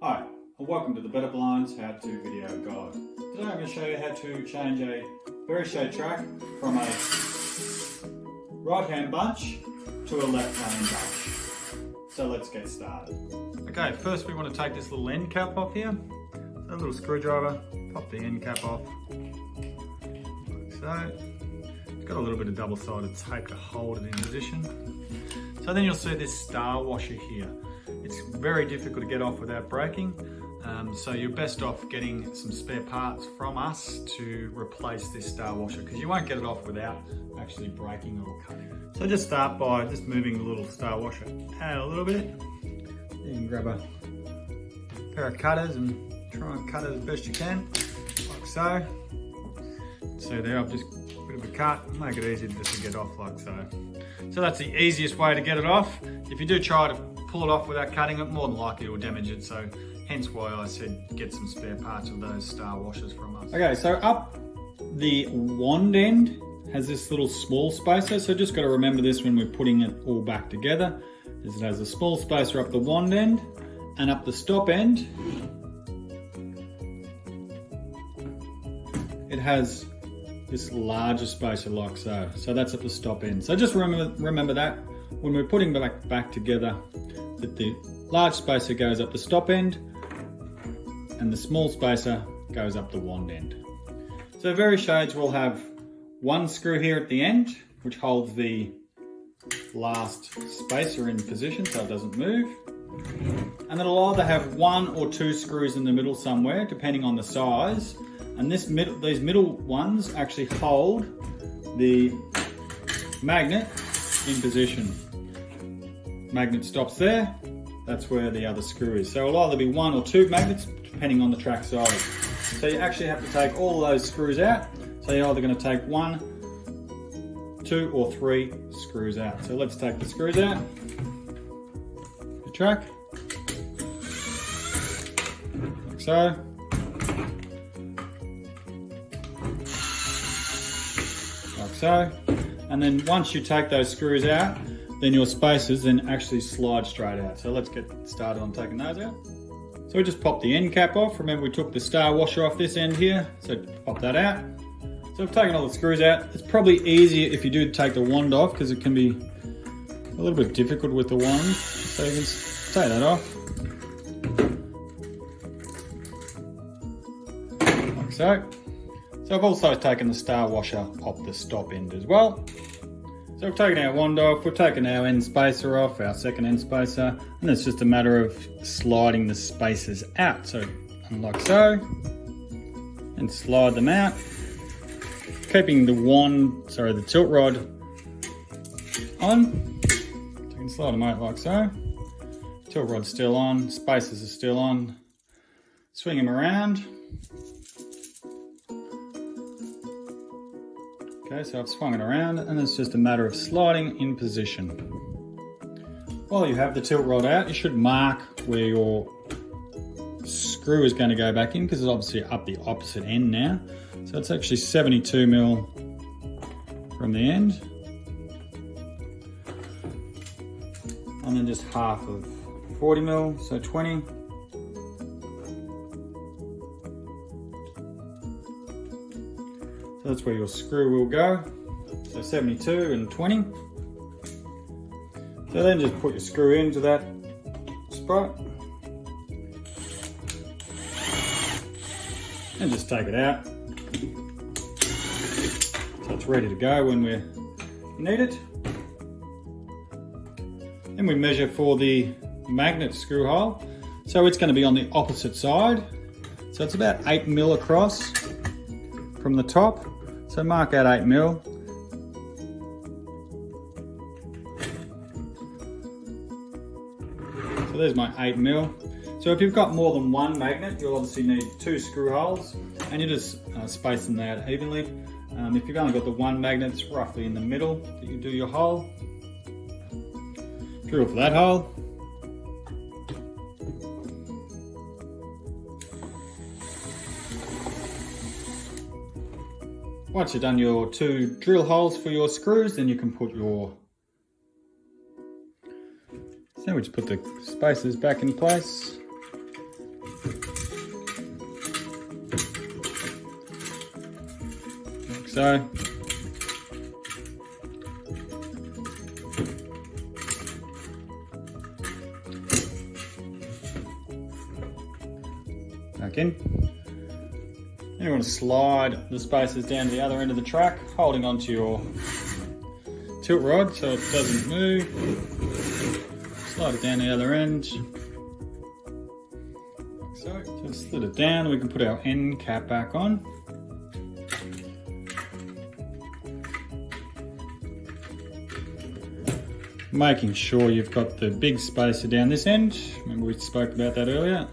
Hi, and welcome to the Betta Blinds how-to video guide. Today I'm going to show you how to change a Veri Shade track from a right-hand bunch to a left-hand bunch. So let's get started. Okay, first we want to take this little end cap off here. So a little screwdriver, pop the end cap off, like so. It's got a little bit of double-sided tape to hold it in position. So then you'll see this star washer here. It's very difficult to get off without breaking, so you're best off getting some spare parts from us to replace this star washer, because you won't get it off without actually breaking or cutting it. So just start by just moving the little star washer out a little bit. You can grab a pair of cutters and try and cut it as best you can, like so. So there, I've just a bit of a cut, make it easy just to get off like so. So that's the easiest way to get it off. If you do try to pull it off without cutting it, more than likely it will damage it, so hence why I said get some spare parts of those star washers from us. Okay, so up the wand end has this little small spacer, so just got to remember this when we're putting it all back together, is it has a small spacer up the wand end, and up the stop end it has this larger spacer like so. So that's at the stop end. So just remember that when we're putting back together, that the large spacer goes up the stop end and the small spacer goes up the wand end. So Veri Shades will have one screw here at the end, which holds the last spacer in position so it doesn't move. And it'll either have one or two screws in the middle somewhere, depending on the size. And these middle ones actually hold the magnet in position. Magnet stops there, that's where the other screw is. So it'll either be one or two magnets, depending on the track size. So you actually have to take all of those screws out. So you're either going to take one, two or three screws out. So let's take the screws out. The track, like so. Like so. And then once you take those screws out, then your spacers then actually slide straight out. So let's get started on taking those out. So we just pop the end cap off. Remember we took the star washer off this end here, so pop that out. So we've taken all the screws out. It's probably easier if you do take the wand off, because it can be a little bit difficult with the wand. So you can take that off. Like so. So I've also taken the star washer off the stop end as well. So we've taken our wand off, we've taken our end spacer off, our second end spacer, and it's just a matter of sliding the spacers out. So like so, and slide them out, keeping the tilt rod on. So you can slide them out like so. Tilt rod's still on, spacers are still on. Swing them around. Okay, so I've swung it around, and it's just a matter of sliding in position. While you have the tilt rod out, you should mark where your screw is going to go back in, because it's obviously up the opposite end now. So it's actually 72mm from the end. And then just half of 40mm, so 20. So that's where your screw will go. So 72 and 20. So then just put your screw into that spot. And just take it out. So it's ready to go when we need it. Then we measure for the magnet screw hole. So it's going to be on the opposite side. So it's about 8mm across from the top. So mark out 8mm. So there's my 8mm. So if you've got more than one magnet, you'll obviously need two screw holes, and you just space them out evenly. If you've only got the one magnet, it's roughly in the middle that you do your hole. Drill for that hole. Once you've done your two drill holes for your screws, then you can put your So we just put the spacers back in place. so. Back in. And you want to slide the spacers down to the other end of the track, holding onto your tilt rod so it doesn't move. Slide it down the other end. Like so. Just slid it down and we can put our end cap back on. Making sure you've got the big spacer down this end. Remember we spoke about that earlier.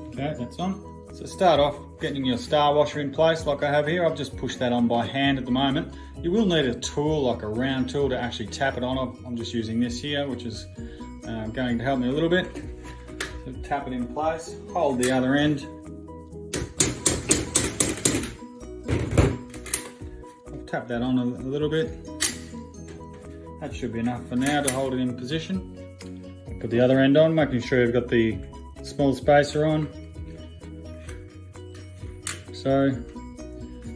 Okay, that's on. So start off getting your star washer in place like I have here. I've just pushed that on by hand at the moment. You will need a tool, like a round tool, to actually tap it on. I'm just using this here, which is going to help me a little bit. So tap it in place, hold the other end. I'll tap that on a little bit. That should be enough for now to hold it in position. Put the other end on, making sure you've got the small spacer on. So,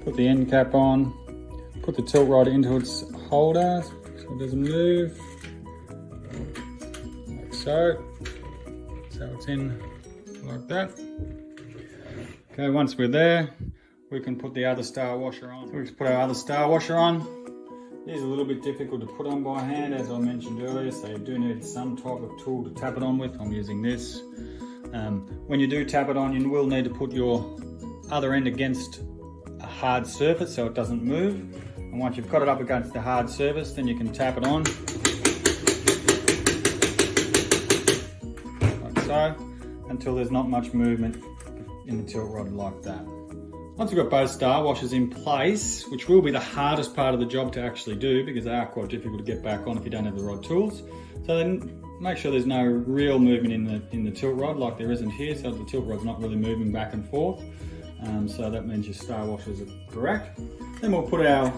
put the end cap on, put the tilt rod into its holder so it doesn't move, like so. So it's in like that. Okay, once we're there, we can put the other star washer on. So we just put our other star washer on. It is a little bit difficult to put on by hand, as I mentioned earlier, so you do need some type of tool to tap it on with. I'm using this. When you do tap it on, you will need to put your other end against a hard surface so it doesn't move. And once you've got it up against the hard surface, then you can tap it on. Like so, until there's not much movement in the tilt rod like that. Once we've got both star washers in place, which will be the hardest part of the job to actually do because they are quite difficult to get back on if you don't have the right tools. So then make sure there's no real movement in the tilt rod like there isn't here, so the tilt rod's not really moving back and forth. So that means your star washers are correct. Then we'll put our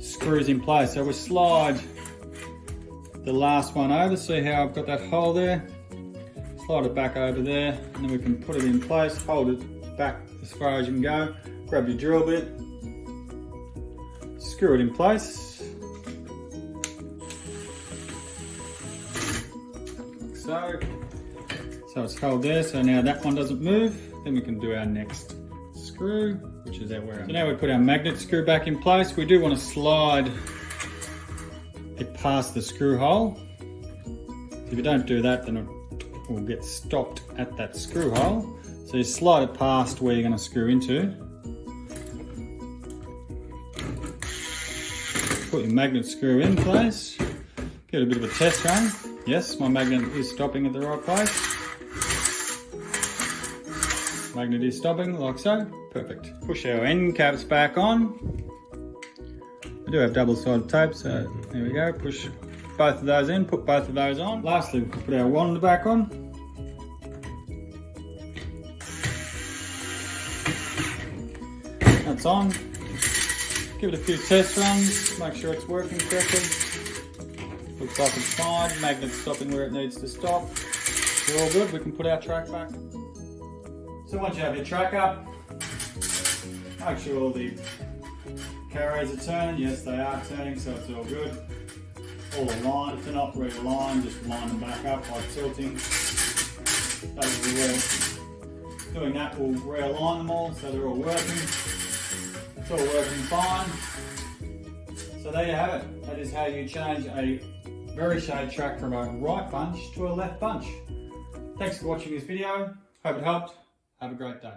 screws in place. So we'll slide the last one over. See how I've got that hole there? Slide it back over there, and then we can put it in place, hold it back as far as you can go. Grab your drill bit, screw it in place. Like so. So it's held there, so now that one doesn't move. Then we can do our next screw, which is where. So now we put our magnet screw back in place. We do want to slide it past the screw hole. If you don't do that, then it will get stopped at that screw hole. So you slide it past where you're going to screw into. Put your magnet screw in place. Give it a bit of a test run. Yes, my magnet is stopping at the right place. Magnet is stopping, like so. Perfect. Push our end caps back on. I do have double-sided tape, so there we go. Push both of those in, put both of those on. Lastly, we'll put our wand back on. That's on. Give it a few test runs, make sure it's working correctly. Looks like it's fine. Magnet's stopping where it needs to stop. We're all good. We can put our track back. So once you have your track up, make sure all the carriers are turning. Yes, they are turning, so it's all good. All aligned. If they're not realigned, just line them back up by tilting. Doing that will realign them all, so they're all working. It's all working fine. So there you have it. That is how you change a Veri Shade track from a right bunch to a left bunch. Thanks for watching this video. Hope it helped. Have a great day.